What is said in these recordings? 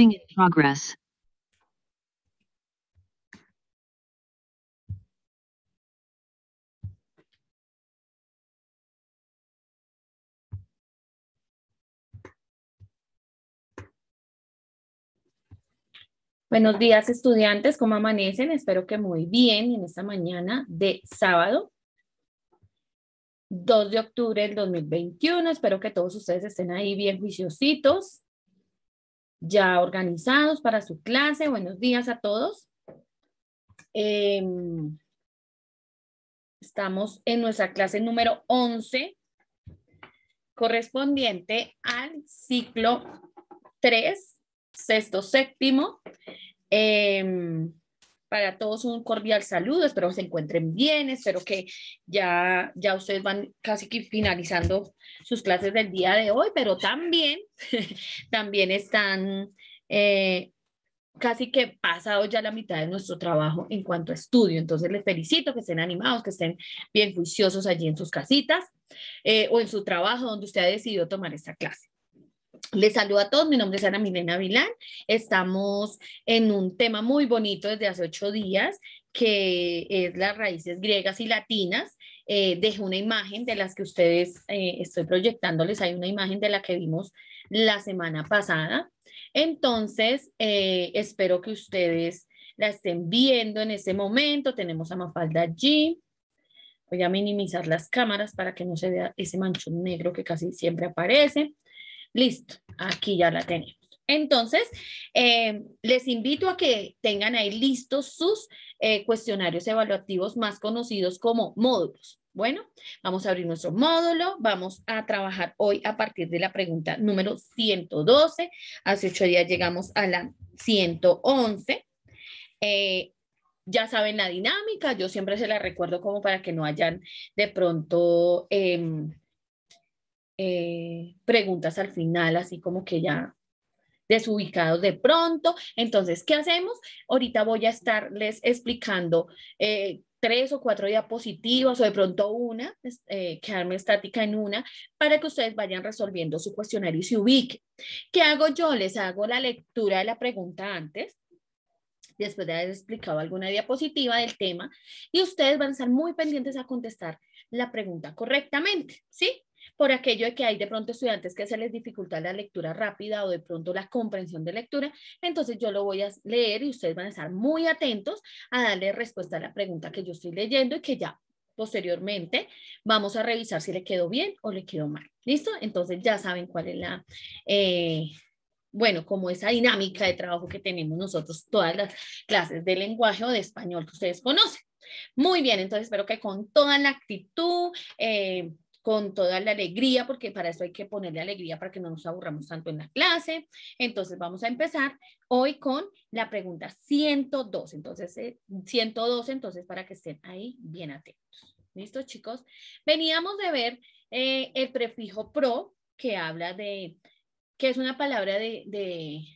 In progress. Buenos días, estudiantes, ¿cómo amanecen? Espero que muy bien en esta mañana de sábado, 2 de octubre del 2021. Espero que todos ustedes estén ahí bien juiciositos, ya organizados para su clase. Buenos días a todos. Estamos en nuestra clase número 11, correspondiente al ciclo 3, sexto, séptimo. Para todos un cordial saludo, espero que se encuentren bien, espero que ya ustedes van casi que finalizando sus clases del día de hoy, pero también, también están casi que pasados ya la mitad de nuestro trabajo en cuanto a estudio. Entonces les felicito, que estén animados, que estén bien juiciosos allí en sus casitas o en su trabajo donde usted ha decidido tomar esta clase. Les saludo a todos, mi nombre es Ana Milena Vilán. Estamos en un tema muy bonito desde hace 8 días, que es las raíces griegas y latinas. Dejo una imagen de las que ustedes estoy proyectándoles. Hay una imagen de la que vimos la semana pasada. Entonces, espero que ustedes la estén viendo en este momento. Tenemos a Mafalda allí. Voy a minimizar las cámaras para que no se vea ese manchón negro que casi siempre aparece. Listo, aquí ya la tenemos. Entonces, les invito a que tengan ahí listos sus cuestionarios evaluativos más conocidos como módulos. Bueno, vamos a abrir nuestro módulo. Vamos a trabajar hoy a partir de la pregunta número 112. Hace 8 días llegamos a la 111. Ya saben la dinámica. Yo siempre se la recuerdo como para que no hayan de pronto preguntas al final, así como que ya desubicados de pronto. Entonces, ¿qué hacemos? Ahorita voy a estarles explicando 3 o 4 diapositivas o de pronto una, quedarme estática en una, para que ustedes vayan resolviendo su cuestionario y se ubiquen. ¿Qué hago yo? Les hago la lectura de la pregunta antes, después de haber explicado alguna diapositiva del tema, y ustedes van a estar muy pendientes a contestar la pregunta correctamente, ¿sí? Por aquello de que hay de pronto estudiantes que se les dificulta la lectura rápida o de pronto la comprensión de lectura, entonces yo lo voy a leer y ustedes van a estar muy atentos a darle respuesta a la pregunta que yo estoy leyendo y que ya posteriormente vamos a revisar si le quedó bien o le quedó mal. ¿Listo? Entonces ya saben cuál es la... bueno, como esa dinámica de trabajo que tenemos nosotros, todas las clases de lenguaje o de español que ustedes conocen. Muy bien, entonces espero que con toda la actitud, con toda la alegría, porque para eso hay que ponerle alegría para que no nos aburramos tanto en la clase. Entonces vamos a empezar hoy con la pregunta 102. Entonces, 112, entonces para que estén ahí bien atentos. ¿Listo, chicos? Veníamos de ver el prefijo pro, que habla de que es una palabra de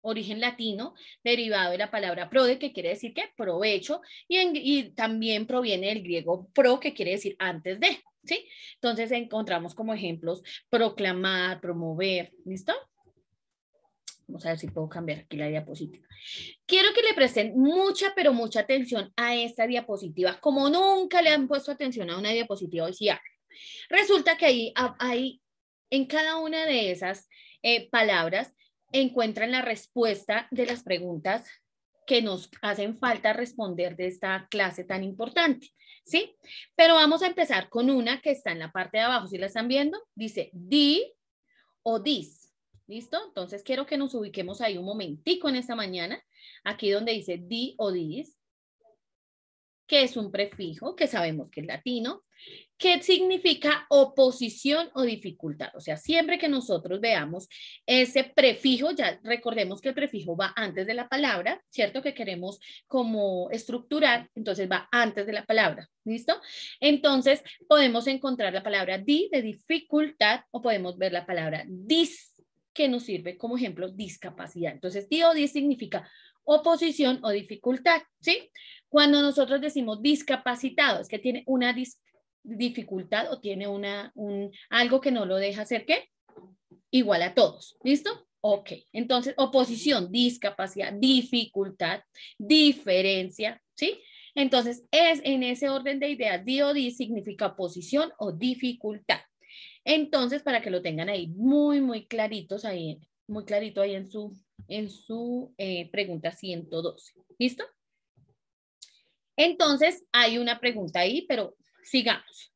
origen latino, derivado de la palabra prode, que quiere decir que provecho, y también proviene del griego pro, que quiere decir antes de, ¿sí? Entonces encontramos como ejemplos proclamar, promover, ¿listo? Vamos a ver si puedo cambiar aquí la diapositiva. Quiero que le presten mucha, pero mucha atención a esta diapositiva, como nunca le han puesto atención a una diapositiva hoy sí. Resulta que ahí en cada una de esas palabras encuentran la respuesta de las preguntas que nos hacen falta responder de esta clase tan importante, ¿sí? Pero vamos a empezar con una que está en la parte de abajo, ¿sí la están viendo? Dice di o dis, ¿listo? Entonces quiero que nos ubiquemos ahí un momentico en esta mañana, aquí donde dice di o dis, que es un prefijo, que sabemos que es latino, que significa oposición o dificultad. O sea, siempre que nosotros veamos ese prefijo, ya recordemos que el prefijo va antes de la palabra, ¿cierto? Que queremos como estructurar, entonces va antes de la palabra, ¿listo? Entonces podemos encontrar la palabra di de dificultad o podemos ver la palabra dis, que nos sirve como ejemplo discapacidad. Entonces, di o dis significa oposición o dificultad, ¿sí? Cuando nosotros decimos discapacitado, es que tiene una dificultad o tiene algo que no lo deja hacer, ¿qué? Igual a todos, ¿listo? Ok, entonces oposición, discapacidad, dificultad, diferencia, ¿sí? Entonces es en ese orden de ideas, di o di significa oposición o dificultad. Entonces, para que lo tengan ahí muy claritos, ahí, muy clarito ahí en su pregunta 112. ¿Listo? Entonces, hay una pregunta ahí, pero sigamos.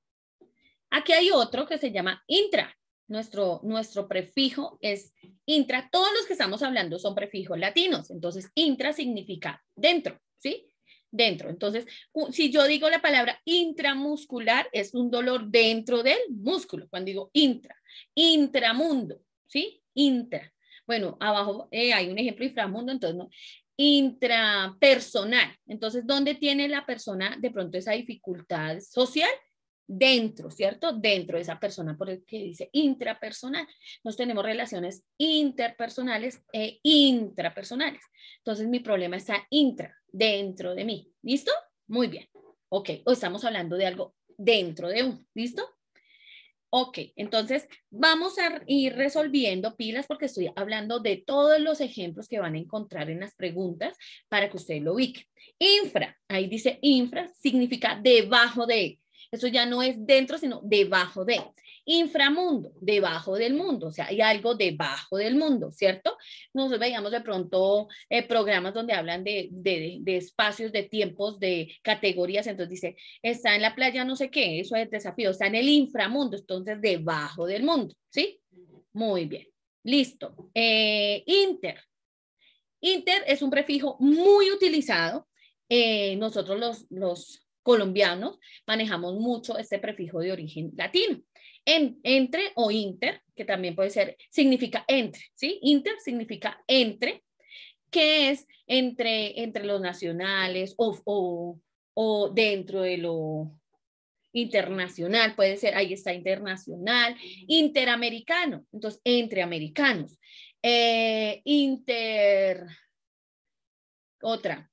Aquí hay otro que se llama intra. Nuestro prefijo es intra. Todos los que estamos hablando son prefijos latinos. Entonces, intra significa dentro, ¿sí? Dentro. Entonces, si yo digo la palabra intramuscular, es un dolor dentro del músculo. Cuando digo intra, intramundo, ¿sí? Intra. Bueno, abajo hay un ejemplo inframundo, entonces no. Intrapersonal. Entonces, ¿dónde tiene la persona de pronto esa dificultad social? Dentro, ¿cierto? Dentro de esa persona, por el que dice intrapersonal. Nos tenemos relaciones interpersonales e intrapersonales. Entonces, mi problema está dentro de mí. ¿Listo? Muy bien. Ok, o estamos hablando de algo dentro de uno. ¿Listo? Ok, entonces vamos a ir resolviendo pilas porque estoy hablando de todos los ejemplos que van a encontrar en las preguntas para que ustedes lo ubiquen. Infra, ahí dice infra, significa debajo de. Eso ya no es dentro, sino debajo de. Inframundo, debajo del mundo, o sea, hay algo debajo del mundo, ¿cierto? Nosotros veíamos de pronto programas donde hablan de espacios, de tiempos, de categorías, entonces dice, está en la playa no sé qué, eso es desafío, está en el inframundo, entonces debajo del mundo, ¿sí? Muy bien, listo. Inter. Inter es un prefijo muy utilizado. Nosotros los colombianos manejamos mucho este prefijo de origen latino. Entre o inter, que también puede ser, significa entre, ¿sí? Inter significa entre, que es entre los nacionales o dentro de lo internacional, puede ser, ahí está internacional, interamericano, entonces entre americanos, otra,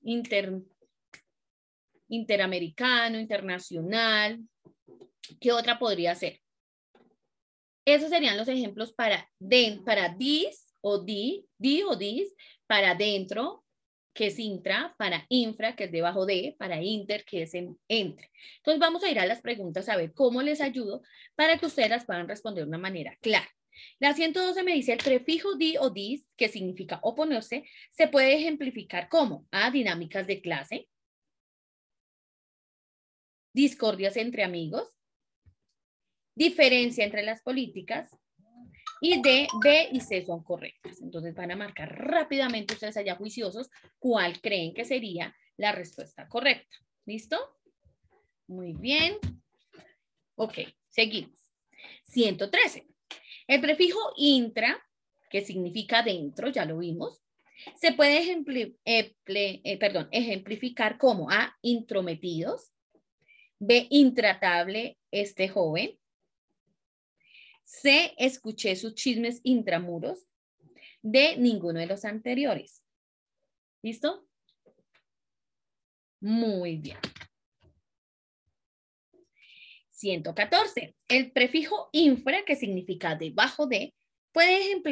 interamericano, internacional, ¿qué otra podría ser? Esos serían los ejemplos para dis o di o dis, para dentro, que es intra, para infra, que es debajo de, para inter, que es entre. Entonces vamos a ir a las preguntas a ver cómo les ayudo para que ustedes las puedan responder de una manera clara. La 112 me dice el prefijo di o dis, que significa oponerse, se puede ejemplificar como A, dinámicas de clase, discordias entre amigos, diferencia entre las políticas, y D, B y C son correctas. Entonces van a marcar rápidamente ustedes allá juiciosos cuál creen que sería la respuesta correcta. ¿Listo? Muy bien. Ok, seguimos. 113. El prefijo intra, que significa dentro, ya lo vimos, se puede ejemplificar como A, intrometidos, B, intratable este joven, C, escuché sus chismes intramuros, D, ninguno de los anteriores. ¿Listo? Muy bien. 114. El prefijo infra, que significa debajo de, puede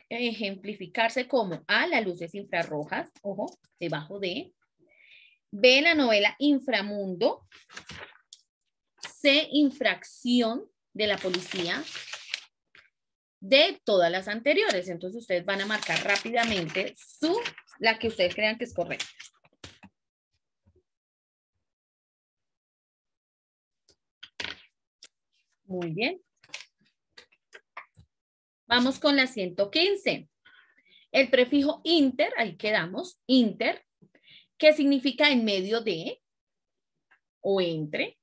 ejemplificarse como A, las luces infrarrojas, ojo, debajo de, B, la novela Inframundo, C, infracción de la policía, D, todas las anteriores. Entonces ustedes van a marcar rápidamente la que ustedes crean que es correcta. Muy bien. Vamos con la 115. El prefijo inter, ahí quedamos, inter, que significa en medio de o entre,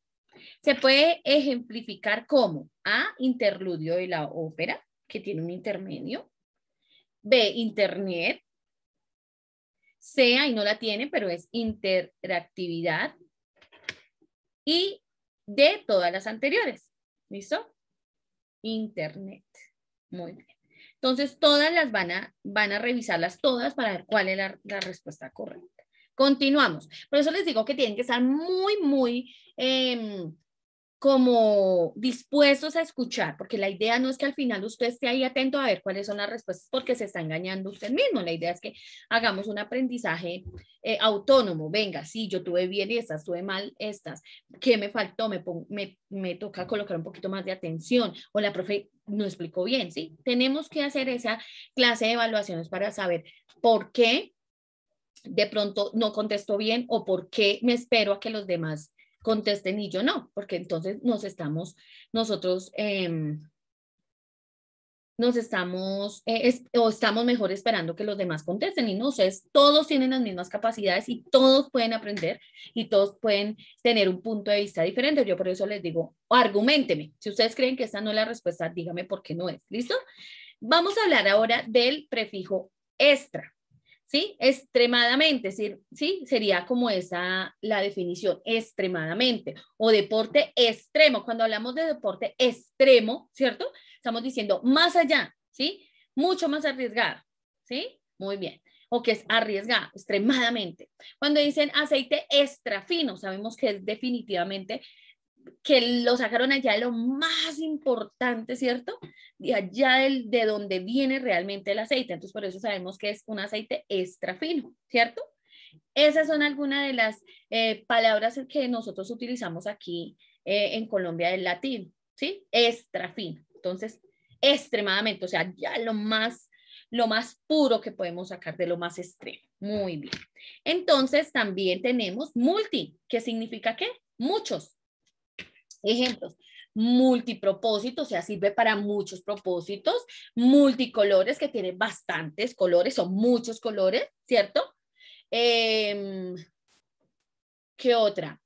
se puede ejemplificar como A, interludio de la ópera, que tiene un intermedio, B, internet, C, ahí no la tiene, pero es interactividad, y D, todas las anteriores. ¿Listo? Internet. Muy bien. Entonces, todas las van a revisarlas todas para ver cuál es la respuesta correcta. Continuamos. Por eso les digo que tienen que estar muy como dispuestos a escuchar, porque la idea no es que al final usted esté ahí atento a ver cuáles son las respuestas, porque se está engañando usted mismo. La idea es que hagamos un aprendizaje autónomo. Venga, sí, yo tuve bien estas, tuve mal estas, ¿qué me faltó? Me toca colocar un poquito más de atención, o la profe no explicó bien, ¿sí? Tenemos que hacer esa clase de evaluaciones para saber por qué de pronto no contesto bien o por qué me espero a que los demás contesten y yo no, porque entonces nosotros nos estamos, o estamos mejor esperando que los demás contesten y no sé, todos tienen las mismas capacidades y todos pueden aprender y todos pueden tener un punto de vista diferente. Yo por eso les digo, argumenteme. Si ustedes creen que esta no es la respuesta, dígame por qué no es. ¿Listo? Vamos a hablar ahora del prefijo extra. ¿Sí? Extremadamente, ¿sí? Sería como esa la definición, extremadamente, o deporte extremo. Cuando hablamos de deporte extremo, ¿cierto? Estamos diciendo más allá, ¿sí? Mucho más arriesgado, ¿sí? Muy bien. O que es arriesgado, extremadamente. Cuando dicen aceite extra fino, sabemos que es definitivamente que lo sacaron allá de lo más importante, ¿cierto? De allá de donde viene realmente el aceite. Entonces, por eso sabemos que es un aceite extra fino, ¿cierto? Esas son algunas de las palabras que nosotros utilizamos aquí en Colombia del latín, ¿sí? Extra fino. Entonces, extremadamente, o sea, ya lo más puro que podemos sacar de lo más extremo. Muy bien. Entonces, también tenemos multi, que significa ¿qué? Muchos. Ejemplos, multipropósito, o sea, sirve para muchos propósitos, multicolores, que tiene bastantes colores, son muchos colores, ¿cierto? ¿Qué otra?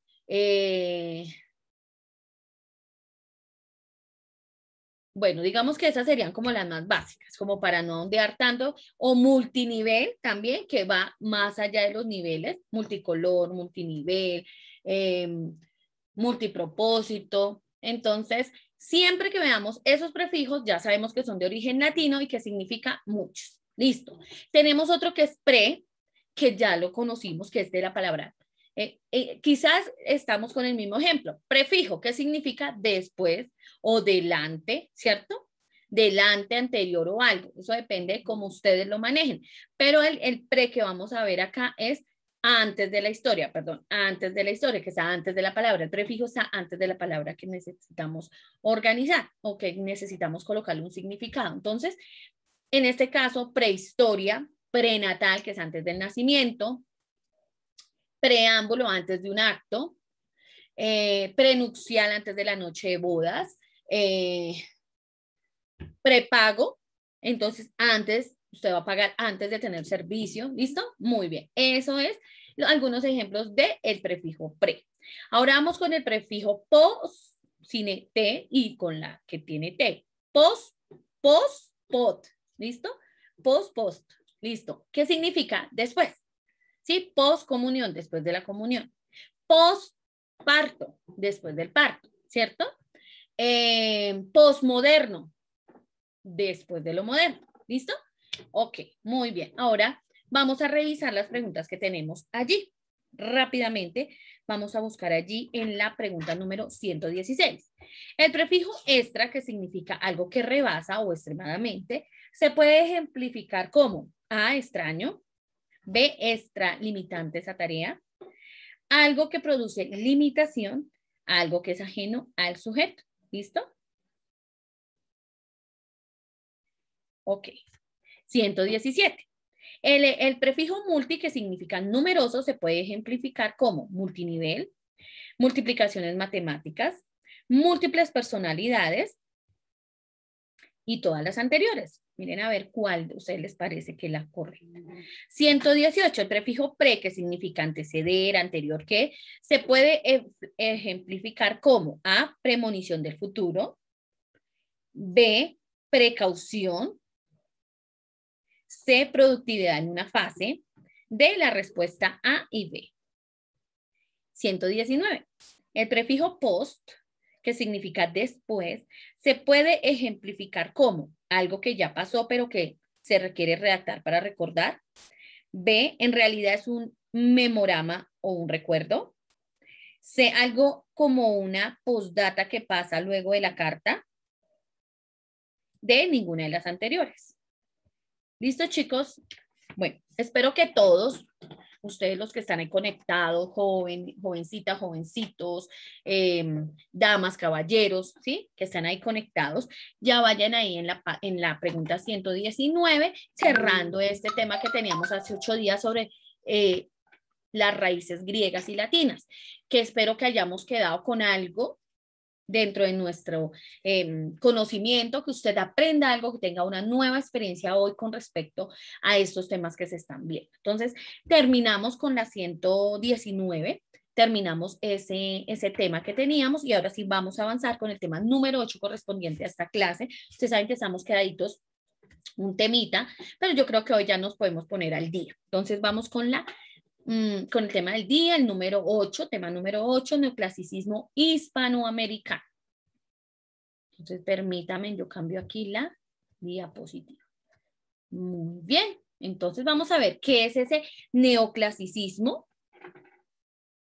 Bueno, digamos que esas serían como las más básicas, como para no ondear tanto, o multinivel también, que va más allá de los niveles, multicolor, multinivel, eh, multipropósito. Entonces, siempre que veamos esos prefijos, ya sabemos que son de origen latino y que significa muchos. Listo. Tenemos otro que es pre, que ya lo conocimos, que es de la palabra. Quizás estamos con el mismo ejemplo. Prefijo, que significa después o delante, ¿cierto? Delante, anterior o algo. Eso depende de cómo ustedes lo manejen. Pero el pre que vamos a ver acá es antes de la historia, perdón, antes de la historia, que está antes de la palabra. El prefijo está antes de la palabra que necesitamos organizar o que necesitamos colocarle un significado. Entonces, en este caso, prehistoria, prenatal, que es antes del nacimiento, preámbulo antes de un acto, prenupcial antes de la noche de bodas, prepago, entonces antes, usted va a pagar antes de tener servicio, ¿listo? Muy bien, eso es algunos ejemplos del prefijo pre. Ahora vamos con el prefijo pos, sin T y con la que tiene T. Pos, pos, pot, ¿listo? Pos, post, listo. ¿Qué significa? Después, ¿sí? Pos comunión, después de la comunión. Pos parto, después del parto, ¿cierto? Posmoderno, después de lo moderno. ¿Listo? Ok, muy bien. Ahora vamos a revisar las preguntas que tenemos allí. Rápidamente vamos a buscar allí en la pregunta número 116. El prefijo extra, que significa algo que rebasa o extremadamente, se puede ejemplificar como A, extraño, B, extralimitante esa tarea, algo que produce limitación, algo que es ajeno al sujeto. ¿Listo? Ok. 117. El prefijo multi, que significa numeroso, se puede ejemplificar como multinivel, multiplicaciones matemáticas, múltiples personalidades y todas las anteriores. Miren a ver cuál de ustedes les parece que es la correcta. 118, el prefijo pre, que significa anteceder, anterior que, se puede ejemplificar como A, premonición del futuro, B, precaución, C, productividad en una fase, D, la respuesta A y B. 119. El prefijo post, que significa después, se puede ejemplificar como algo que ya pasó, pero que se requiere redactar para recordar. B, en realidad es un memorama o un recuerdo. sé algo como una postdata que pasa luego de la carta, de ninguna de las anteriores. ¿Listo, chicos? Bueno, espero que todos, ustedes los que están ahí conectados, jovencitas, jovencitos, damas, caballeros, ¿sí? Que están ahí conectados, ya vayan ahí en la pregunta 119, cerrando este tema que teníamos hace 8 días sobre las raíces griegas y latinas, que espero que hayamos quedado con algo dentro de nuestro conocimiento, que usted aprenda algo, que tenga una nueva experiencia hoy con respecto a estos temas que se están viendo. Entonces, terminamos con la 119, terminamos ese tema que teníamos y ahora sí vamos a avanzar con el tema número 8 correspondiente a esta clase. Ustedes saben que estamos quedaditos un temita, pero yo creo que hoy ya nos podemos poner al día. Entonces, vamos con el tema del día, el número 8, tema número 8, neoclasicismo hispanoamericano. Entonces, permítame, yo cambio aquí la diapositiva. Muy bien, entonces vamos a ver qué es ese neoclasicismo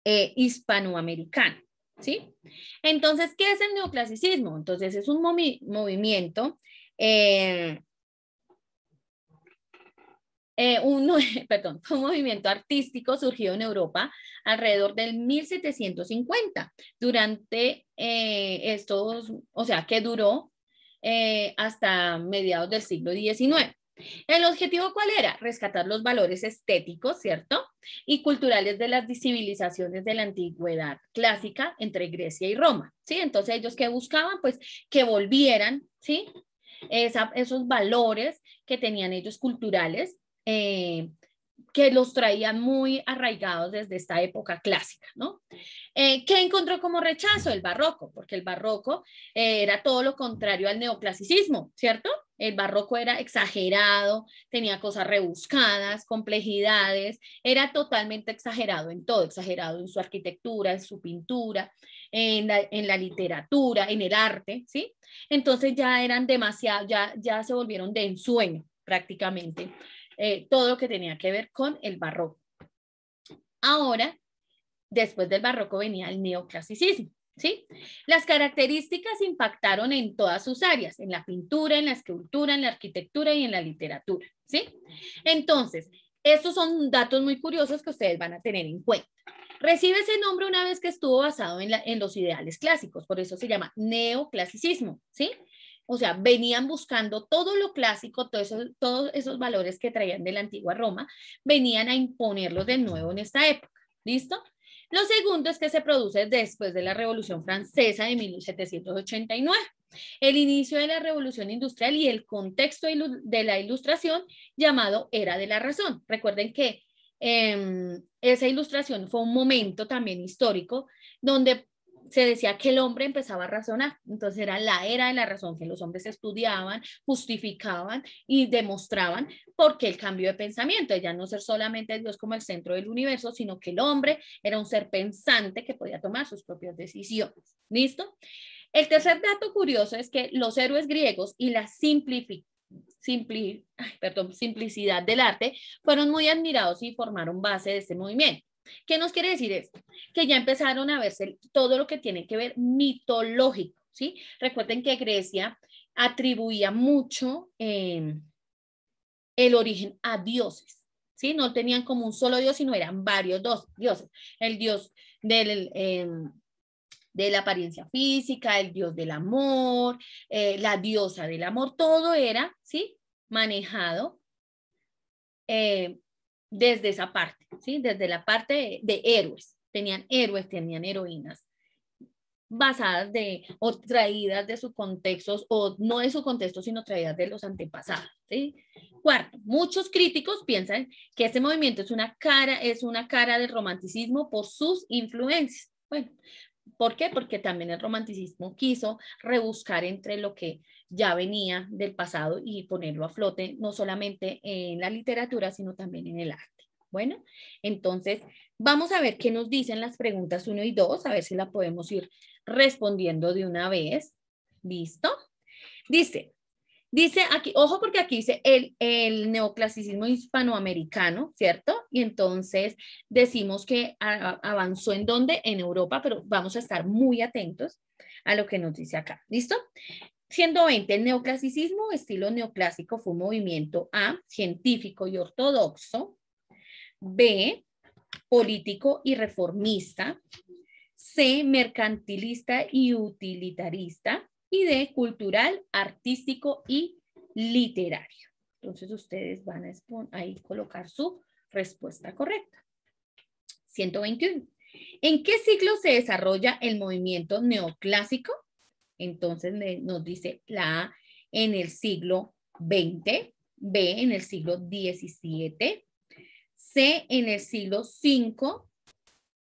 hispanoamericano, ¿sí? Entonces, ¿qué es el neoclasicismo? Entonces, es un movimiento un movimiento artístico surgido en Europa alrededor del 1750, durante que duró hasta mediados del siglo XIX. ¿El objetivo cuál era? Rescatar los valores estéticos, ¿cierto? Y culturales de las civilizaciones de la antigüedad clásica entre Grecia y Roma, ¿sí? Entonces, ellos que buscaban, pues, que volvieran, ¿sí? Esos valores que tenían ellos culturales, que los traían muy arraigados desde esta época clásica, ¿no? ¿Qué encontró como rechazo? El barroco, porque el barroco era todo lo contrario al neoclasicismo, ¿cierto? El barroco era exagerado, tenía cosas rebuscadas, complejidades, era totalmente exagerado en todo, exagerado en su arquitectura, en su pintura, en la literatura, en el arte, ¿sí? Entonces ya eran demasiado, ya se volvieron de ensueño prácticamente. Todo lo que tenía que ver con el barroco. Ahora, después del barroco venía el neoclasicismo, ¿sí? Las características impactaron en todas sus áreas, en la pintura, en la escultura, en la arquitectura y en la literatura, ¿sí? Entonces, estos son datos muy curiosos que ustedes van a tener en cuenta. Recibe ese nombre una vez que estuvo basado en los ideales clásicos, por eso se neoclasicismo, ¿sí? O sea, venían buscando todo lo clásico, todos esos valores que traían de la antigua Roma, venían a imponerlos de nuevo en esta época. ¿Listo? Lo segundo es que se produce después de la Revolución Francesa de 1789. El inicio de la Revolución Industrial y el contexto de la Ilustración llamado Era de la Razón. Recuerden que esa ilustración fue un momento también histórico donde se decía que el hombre empezaba a razonar. Entonces era la era de la razón, que los hombres estudiaban, justificaban y demostraban por qué el cambio de pensamiento, ya no ser solamente Dios como el centro del universo, sino que el hombre era un ser pensante que podía tomar sus propias decisiones. ¿Listo? El tercer dato curioso es que los héroes griegos y la simplicidad del arte fueron muy admirados y formaron base de este movimiento. ¿Qué nos quiere decir esto? Que ya empezaron a verse todo lo que tiene que ver mitológico, ¿sí? Recuerden que Grecia atribuía mucho el origen a dioses, ¿sí? No tenían como un solo dios, sino eran varios dioses. El dios de la apariencia física, el dios del amor, la diosa del amor, todo era, ¿sí? Manejado desde esa parte, ¿sí? Desde la parte de héroes. Tenían héroes, tenían heroínas basadas o traídas de sus contextos, o no de su contexto, sino traídas de los antepasados, ¿sí? Cuarto, muchos críticos piensan que este movimiento es una cara del romanticismo por sus influencias. Bueno, ¿por qué? Porque también el romanticismo quiso rebuscar entre lo que ya venía del pasado y ponerlo a flote, no solamente en la literatura, sino también en el arte. Bueno, entonces vamos a ver qué nos dicen las preguntas 1 y 2, a ver si la podemos ir respondiendo de una vez. ¿Listo? Dice, Dice aquí, ojo porque aquí dice el neoclasicismo hispanoamericano, ¿cierto? Y entonces decimos que avanzó en dónde, en Europa, pero vamos a estar muy atentos a lo que nos dice acá. ¿Listo? 120, el neoclasicismo, estilo neoclásico, fue un movimiento A, científico y ortodoxo, B, político y reformista, C, mercantilista y utilitarista, y D, cultural, artístico y literario. Entonces ustedes van a ahí colocar su respuesta correcta. 121. ¿En qué siglo se desarrolla el movimiento neoclásico? Entonces nos dice la A en el siglo XX, B en el siglo XVII, C en el siglo V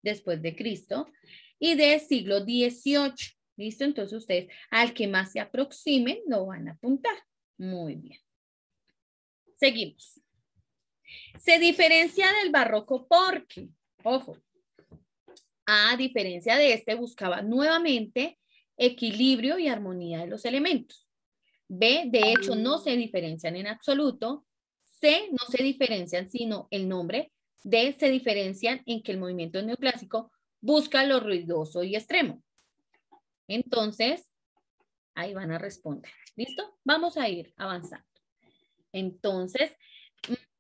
después de Cristo y D siglo XVIII. ¿Listo? Entonces ustedes al que más se aproximen lo van a apuntar. Muy bien. Seguimos. Se diferencia del barroco porque, ojo, a diferencia de este buscaba nuevamente equilibrio y armonía de los elementos. B, de hecho, no se diferencian en absoluto. C, no se diferencian sino el nombre. D, se diferencian en que el movimiento neoclásico busca lo ruidoso y extremo. Entonces, ahí van a responder. ¿Listo? Vamos a ir avanzando. Entonces,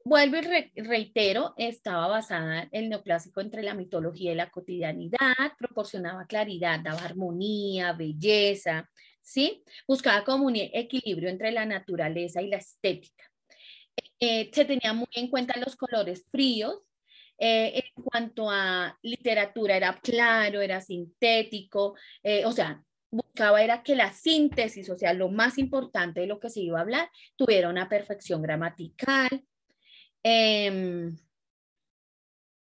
vuelvo y reitero, estaba basada el neoclásico entre la mitología y la cotidianidad, proporcionaba claridad, daba armonía, belleza, ¿sí? Buscaba como un equilibrio entre la naturaleza y la estética. Se tenía muy en cuenta los colores fríos. En cuanto a literatura, era claro, era sintético, o sea, buscaba era que la síntesis, o sea, lo más importante de lo que se iba a hablar, tuviera una perfección gramatical.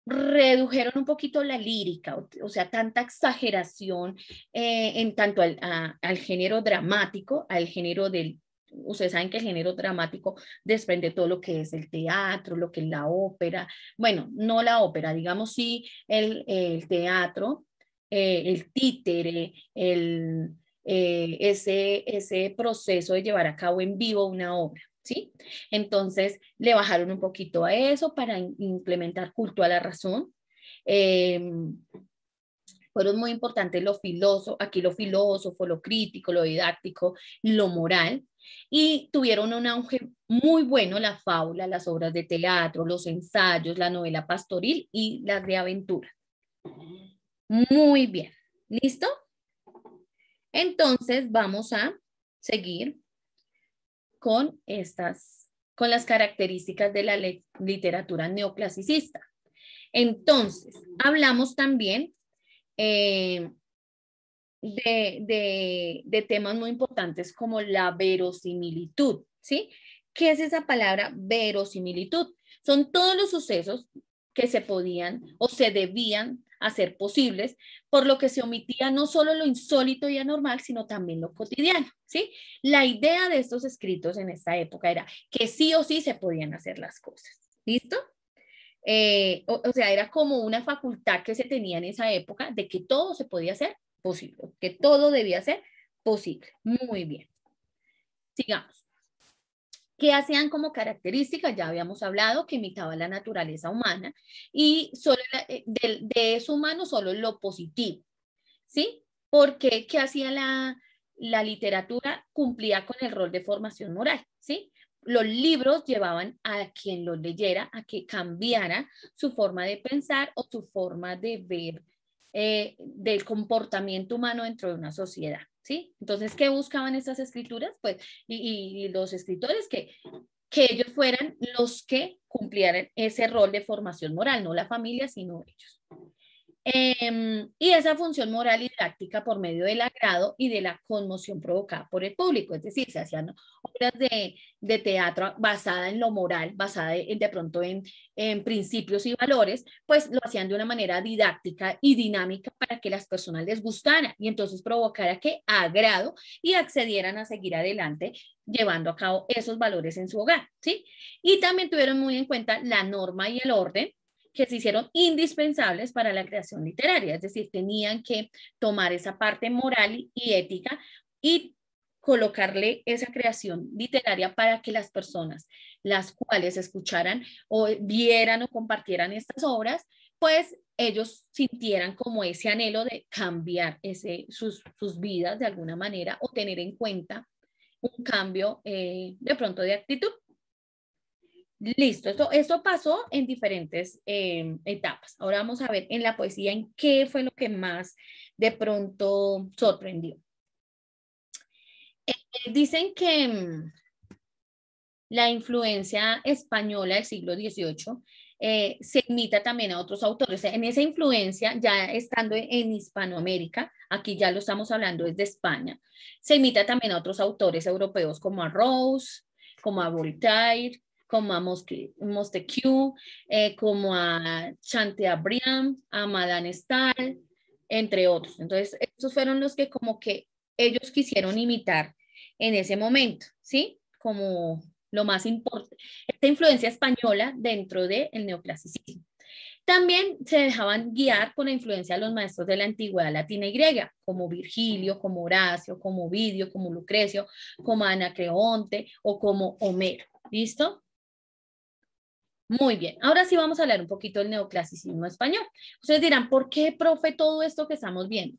Redujeron un poquito la lírica, o sea, tanta exageración en tanto al género dramático, al género del, ustedes saben que el género dramático desprende todo lo que es el teatro, lo que es la ópera, bueno, no la ópera, digamos sí el teatro, el títere, ese proceso de llevar a cabo en vivo una obra. ¿Sí? Entonces le bajaron un poquito a eso para implementar culto a la razón. Fueron muy importantes lo filósofo, lo crítico, lo didáctico, lo moral, y tuvieron un auge muy bueno la fábula, las obras de teatro, los ensayos, la novela pastoril y las de aventura. Muy bien, ¿listo? Entonces vamos a seguir con las características de la literatura neoclasicista. Entonces, hablamos también de temas muy importantes como la verosimilitud, ¿sí? ¿Qué es esa palabra verosimilitud? Son todos los sucesos que se podían o se debían hacer posibles, por lo que se omitía no solo lo insólito y anormal, sino también lo cotidiano, ¿sí? La idea de estos escritos en esta época era que sí o sí se podían hacer las cosas, ¿listo? O sea, era como una facultad que se tenía en esa época de que todo se podía hacer posible, que todo debía ser posible. Muy bien. Sigamos. ¿Qué hacían como características? Ya habíamos hablado que imitaba la naturaleza humana y solo de eso humano solo lo positivo, ¿sí? Porque ¿qué hacía la literatura? Cumplía con el rol de formación moral, ¿sí? Los libros llevaban a quien los leyera a que cambiara su forma de pensar o su forma de ver del comportamiento humano dentro de una sociedad, ¿sí? Entonces, ¿qué buscaban estas escrituras? Pues, y los escritores que ellos fueran los que cumplieran ese rol de formación moral, no la familia, sino ellos. Y esa función moral y didáctica por medio del agrado y de la conmoción provocada por el público, es decir, se hacían obras de teatro basada en lo moral, basada de pronto en principios y valores, pues lo hacían de una manera didáctica y dinámica para que las personas les gustara y entonces provocara que agrado y accedieran a seguir adelante llevando a cabo esos valores en su hogar, ¿sí? Y también tuvieron muy en cuenta la norma y el orden, que se hicieron indispensables para la creación literaria, es decir, tenían que tomar esa parte moral y ética y colocarle esa creación literaria para que las personas, las cuales escucharan o vieran o compartieran estas obras, pues ellos sintieran como ese anhelo de cambiar sus vidas de alguna manera o tener en cuenta un cambio de pronto de actitud. Listo, esto pasó en diferentes etapas. Ahora vamos a ver en la poesía en qué fue lo que más de pronto sorprendió. Dicen que la influencia española del siglo XVIII se imita también a otros autores. En esa influencia, ya estando en Hispanoamérica, aquí ya lo estamos hablando desde España, se imita también a otros autores europeos como a Rose, como a Voltaire, como a Montesquieu, como a Chateaubriand, a Madame Stahl, entre otros. Entonces, estos fueron los que como que ellos quisieron imitar en ese momento, ¿sí? Como lo más importante, esta influencia española dentro del neoclasicismo. También se dejaban guiar por la influencia de los maestros de la antigüedad latina y griega, como Virgilio, como Horacio, como Ovidio, como Lucrecio, como Anacreonte o como Homero. ¿Listo? Muy bien, ahora sí vamos a hablar un poquito del neoclasicismo español. Ustedes dirán, ¿por qué, profe, todo esto que estamos viendo?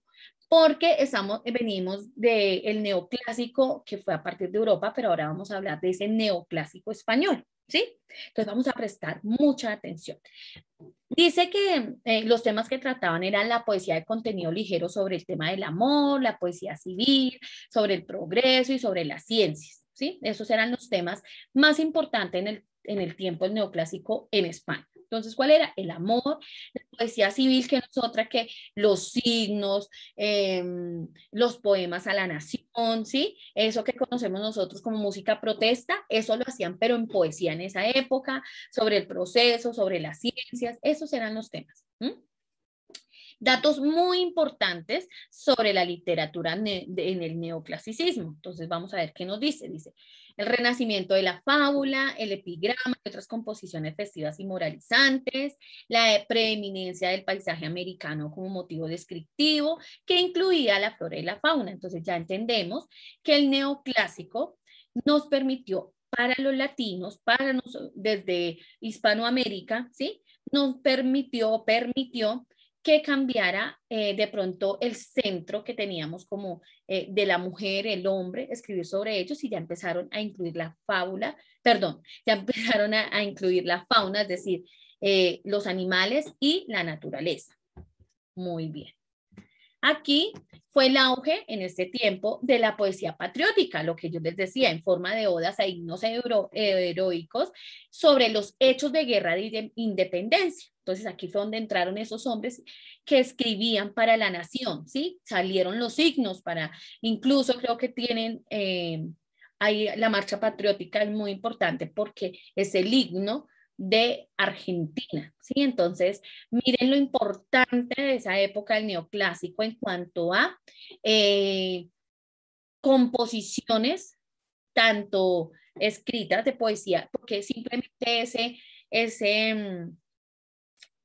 Porque venimos del neoclásico que fue a partir de Europa, pero ahora vamos a hablar de ese neoclásico español, ¿sí? Entonces vamos a prestar mucha atención. Dice que los temas que trataban eran la poesía de contenido ligero sobre el tema del amor, la poesía civil, sobre el progreso y sobre las ciencias, ¿sí? Esos eran los temas más importantes en el tiempo del neoclásico en España. Entonces, ¿cuál era? El amor, la poesía civil, que no es otra que los signos, los poemas a la nación, ¿sí? Eso que conocemos nosotros como música protesta, eso lo hacían, pero en poesía en esa época, sobre el proceso, sobre las ciencias, esos eran los temas. Datos muy importantes sobre la literatura en el neoclasicismo. Entonces vamos a ver qué nos dice. Dice, el renacimiento de la fábula, el epigrama y otras composiciones festivas y moralizantes, la preeminencia del paisaje americano como motivo descriptivo, que incluía la flora y la fauna. Entonces ya entendemos que el neoclásico nos permitió para los latinos, para nosotros, desde Hispanoamérica, ¿sí? Nos permitió que cambiara de pronto el centro que teníamos como de la mujer, el hombre, escribir sobre ellos y ya empezaron a incluir la fábula, perdón, ya empezaron a incluir la fauna, es decir, los animales y la naturaleza. Muy bien. Aquí fue el auge en este tiempo de la poesía patriótica, lo que yo les decía, en forma de odas a himnos heroicos sobre los hechos de guerra de independencia. Entonces aquí fue donde entraron esos hombres que escribían para la nación, ¿sí? Salieron los signos para, incluso creo que tienen, ahí la marcha patriótica es muy importante porque es el himno de Argentina, ¿sí? Entonces, miren lo importante de esa época del neoclásico en cuanto a composiciones, tanto escritas de poesía, porque simplemente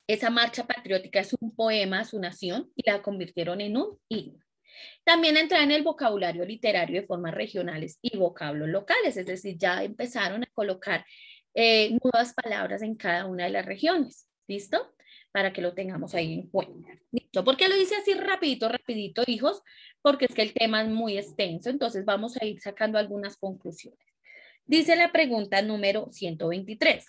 esa marcha patriótica es un poema a su nación y la convirtieron en un himno. También entra en el vocabulario literario de formas regionales y vocablos locales, es decir, ya empezaron a colocar nuevas palabras en cada una de las regiones. ¿Listo? Para que lo tengamos ahí en cuenta. ¿Listo? ¿Por qué lo hice así rapidito, rapidito, hijos? Porque es que el tema es muy extenso, entonces vamos a ir sacando algunas conclusiones. Dice la pregunta número 123.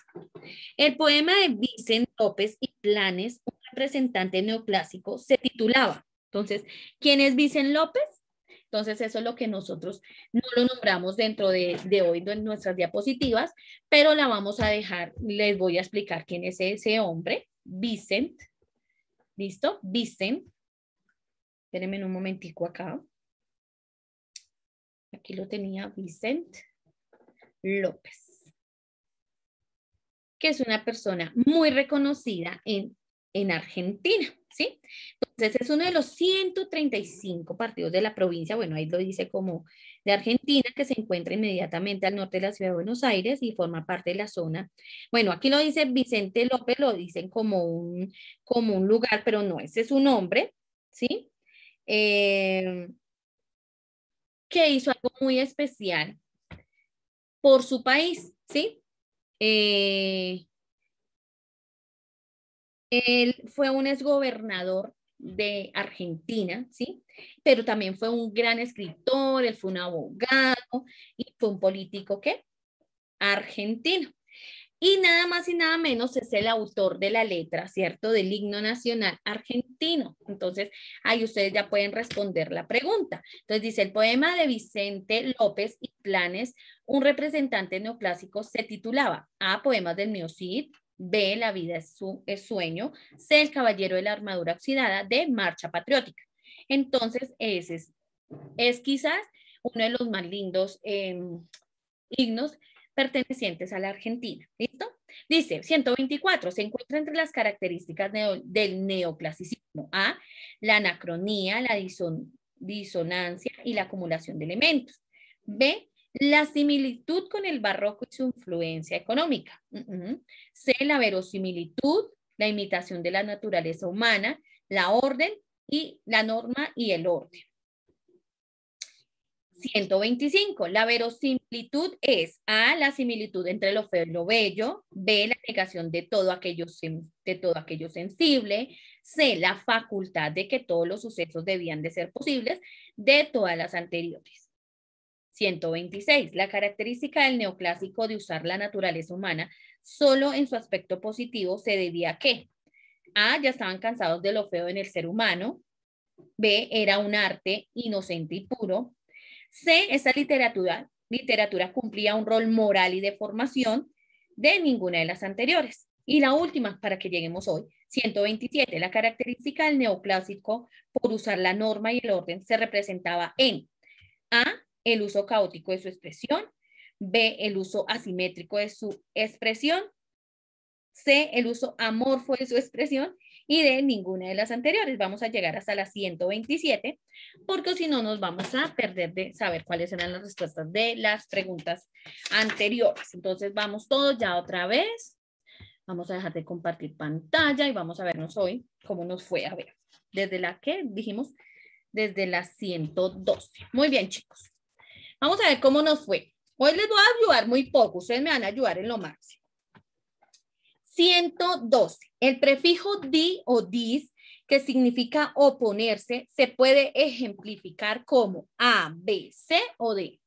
El poema de Vicente López y Planes, un representante neoclásico, se titulaba. Entonces, ¿quién es Vicente López? Entonces, eso es lo que nosotros no lo nombramos dentro de hoy en nuestras diapositivas, pero la vamos a dejar, les voy a explicar quién es ese hombre, Vicente. ¿Listo? Vicente. Espérenme un momentico acá. Aquí lo tenía Vicente López, que es una persona muy reconocida en Argentina, ¿sí? Entonces es uno de los 135 partidos de la provincia, bueno, ahí lo dice como de Argentina, que se encuentra inmediatamente al norte de la ciudad de Buenos Aires y forma parte de la zona. Bueno, aquí lo dice Vicente López, lo dicen como un lugar, pero no, ese es un nombre, ¿sí? que hizo algo muy especial por su país, ¿sí? Él fue un exgobernador de Argentina, ¿sí? Pero también fue un gran escritor, él fue un abogado y fue un político, ¿qué? Argentino. Y nada más y nada menos es el autor de la letra, ¿cierto? Del himno nacional argentino. Entonces, ahí ustedes ya pueden responder la pregunta. Entonces, dice, el poema de Vicente López y Planes, un representante neoclásico, se titulaba A, Poemas del mío Cid, B, La vida es sueño, C, El caballero de la armadura oxidada, D, Marcha patriótica. Entonces, ese es quizás uno de los más lindos himnos pertenecientes a la Argentina. ¿Listo? Dice, 124, se encuentra entre las características del neoclasicismo. A, la anacronía, la disonancia y la acumulación de elementos. B, la similitud con el barroco y su influencia económica. C, la verosimilitud, la imitación de la naturaleza humana, la orden y la norma y el orden. 125. La verosimilitud es A, la similitud entre lo feo y lo bello, B, la negación de todo aquello sensible, C, la facultad de que todos los sucesos debían de ser posibles, D, todas las anteriores. 126. La característica del neoclásico de usar la naturaleza humana solo en su aspecto positivo se debía a que A, ya estaban cansados de lo feo en el ser humano, B, era un arte inocente y puro, C, esa literatura cumplía un rol moral y de formación de ninguna de las anteriores. Y la última, para que lleguemos hoy, 127. La característica del neoclásico por usar la norma y el orden se representaba en A, el uso caótico de su expresión, B, el uso asimétrico de su expresión, C, el uso amorfo de su expresión y de ninguna de las anteriores. Vamos a llegar hasta la 127, porque si no nos vamos a perder de saber cuáles eran las respuestas de las preguntas anteriores. Entonces vamos todos ya otra vez. Vamos a dejar de compartir pantalla y vamos a vernos hoy cómo nos fue. A ver, desde la que dijimos, desde la 112. Muy bien, chicos. Vamos a ver cómo nos fue. Hoy les voy a ayudar muy poco. Ustedes me van a ayudar en lo máximo. 112. El prefijo di o dis, que significa oponerse, se puede ejemplificar como A, B, C o D.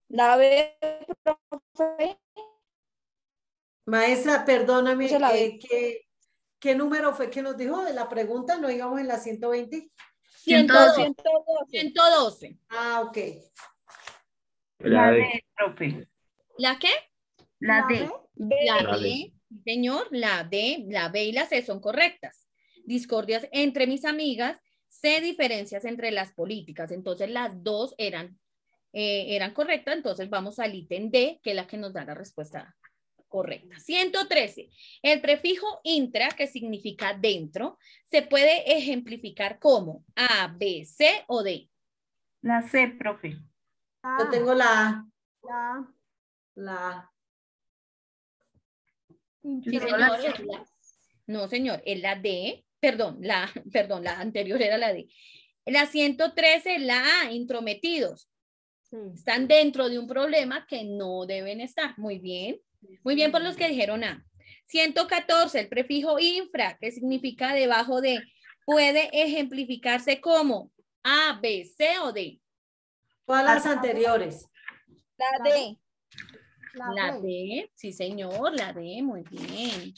La B, profe. Maestra, perdóname, ¿qué número fue que nos dijo de la pregunta? ¿No íbamos en la 120? 112. 112. 112. Ah, ok. La D, profe. ¿La qué? La D. La D, señor, la D, la B y la C son correctas. Discordias entre mis amigas, C, diferencias entre las políticas. Entonces las dos eran correctas, entonces vamos al ítem D, que es la que nos da la respuesta correcta. 113. El prefijo intra, que significa dentro, se puede ejemplificar como A, B, C o D. La C, profe. Yo tengo la A. La A. Sí, señor, no, señor, es la D, perdón, la anterior era la D. La 113, la A, intrometidos. Sí. Están dentro de un problema que no deben estar. Muy bien. Muy bien por los que dijeron A. 114, el prefijo infra, que significa debajo de, puede ejemplificarse como A, B, C o D. Todas las anteriores. La D. La D, sí señor, la D, muy bien.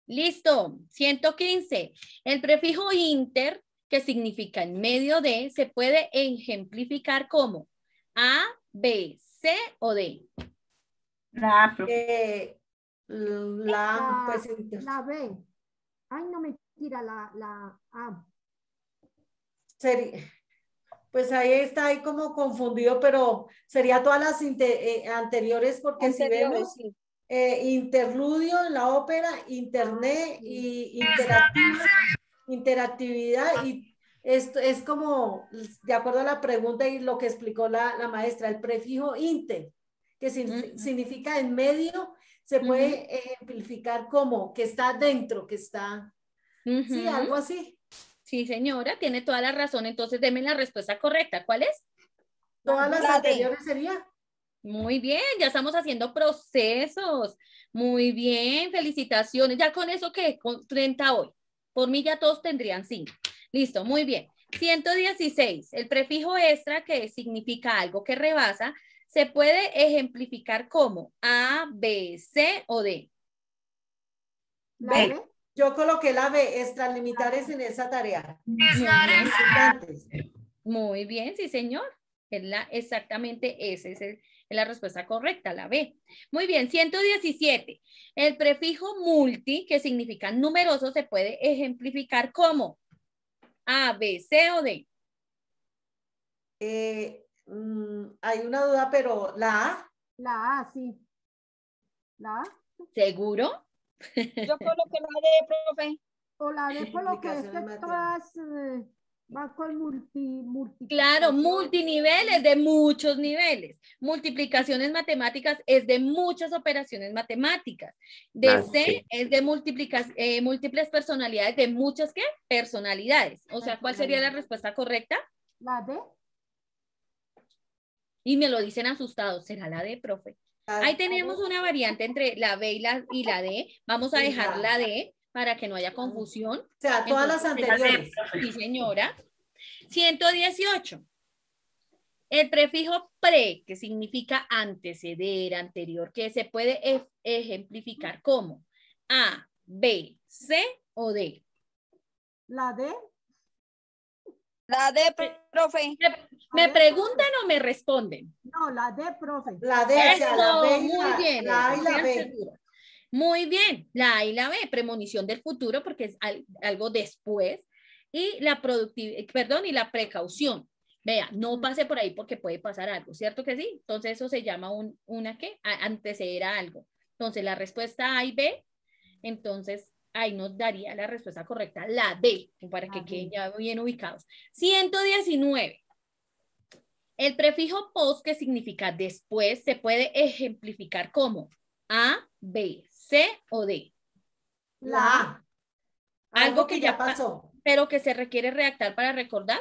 Listo, 115. El prefijo inter, que significa en medio de, se puede ejemplificar como A, B, C o D. La A, profe. La B. Ay, no me tira la A. Pues ahí está ahí como confundido, pero sería todas las anteriores, porque si vemos sí. interludio en la ópera, internet y interactividad, y esto es como, de acuerdo a la pregunta y lo que explicó la maestra, el prefijo inter, que significa en medio, se puede ejemplificar como que está dentro, que está, sí, algo así. Sí, señora, tiene toda la razón. Entonces, deme la respuesta correcta. ¿Cuál es? Todas las La D. anteriores sería. Muy bien, ya estamos haciendo procesos. Muy bien, felicitaciones. Ya con eso que con 30 hoy. Por mí ya todos tendrían 5. Listo, muy bien. 116. El prefijo extra, que significa algo que rebasa, se puede ejemplificar como A, B, C o D. La B. B. Yo coloqué la B, extralimitar en esa tarea. Muy bien, Importantes. muy bien, sí, señor. Exactamente esa es la respuesta correcta, la B. Muy bien, 117. El prefijo multi, que significa numeroso, se puede ejemplificar como A, B, C o D. Hay una duda, pero la A. La A, sí. La A. ¿Seguro? Yo coloqué la D, profe. O la D por lo que es que Multiplicación todas van con multiplicación. Claro, multiniveles de muchos niveles. Multiplicaciones matemáticas es de muchas operaciones matemáticas. De Claro, C sí. es de múltiples personalidades de muchas, ¿qué? Personalidades. O sea, ¿cuál sería la respuesta correcta? La D. Y me lo dicen asustados. ¿Será la D, profe? Ahí tenemos una variante entre la B y la D. Vamos a dejar la D para que no haya confusión. O sea, todas las Entonces, anteriores. sí, señora. 118. El prefijo pre, que significa anteceder, anterior, que se puede ejemplificar como A, B, C o D. La D. La D, profe. ¿Me preguntan o me responden? No, la D, profe. La D, o sea, la B y Muy bien. la A y la sean B. seguros. Muy bien, la A y la B, premonición del futuro porque es algo después, y la productividad, perdón, y la precaución. Vea, no pase por ahí porque puede pasar algo, ¿cierto que sí? Entonces eso se llama una ¿qué? Anteceder a algo. Entonces la respuesta A y B, entonces ahí nos daría la respuesta correcta, la D, para que queden ya bien ubicados. 119. El prefijo post, que significa después, se puede ejemplificar como A, B, C o D. La A. Algo que ya pasó, pero que se requiere redactar para recordar.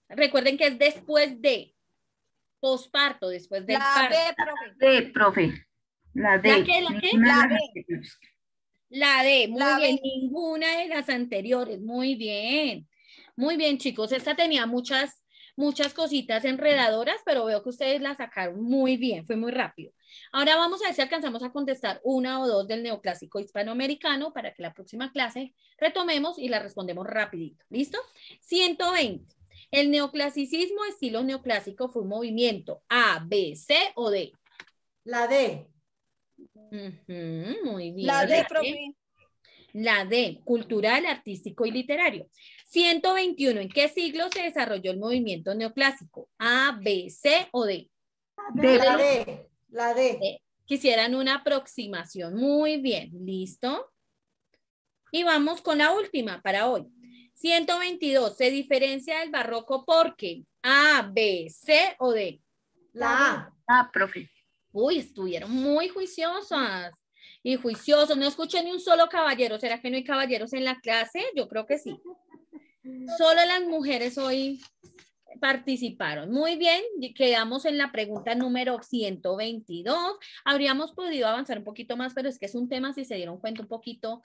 Recuerden que es después de, posparto, después del La parto. B, profe. D, profe. La D. ¿La qué? ¿La qué? Ninguna La de las B. anteriores. La D, muy La bien, B. ninguna de las anteriores, muy bien. Muy bien, chicos, esta tenía muchas cositas enredadoras, pero veo que ustedes la sacaron muy bien, fue muy rápido. Ahora vamos a ver si alcanzamos a contestar una o dos del neoclásico hispanoamericano para que la próxima clase retomemos y la respondemos rapidito. ¿Listo? 120. El neoclasicismo estilo neoclásico fue un movimiento A, B, C o D. La D. Muy bien. La D, profe. La D, cultural, artístico y literario. 121. ¿En qué siglo se desarrolló el movimiento neoclásico? A, B, C o D. D. La D. La D. Quisieran una aproximación. Muy bien, listo. Y vamos con la última para hoy. 122. Se diferencia del barroco porque A, B, C o D. La A. Ah, profe. Uy, estuvieron muy juiciosas y juiciosos. No escuché ni un solo caballero. ¿Será que no hay caballeros en la clase? Yo creo que sí. Solo las mujeres hoy participaron. Muy bien, quedamos en la pregunta número 122. Habríamos podido avanzar un poquito más, pero es que es un tema, si se dieron cuenta, un poquito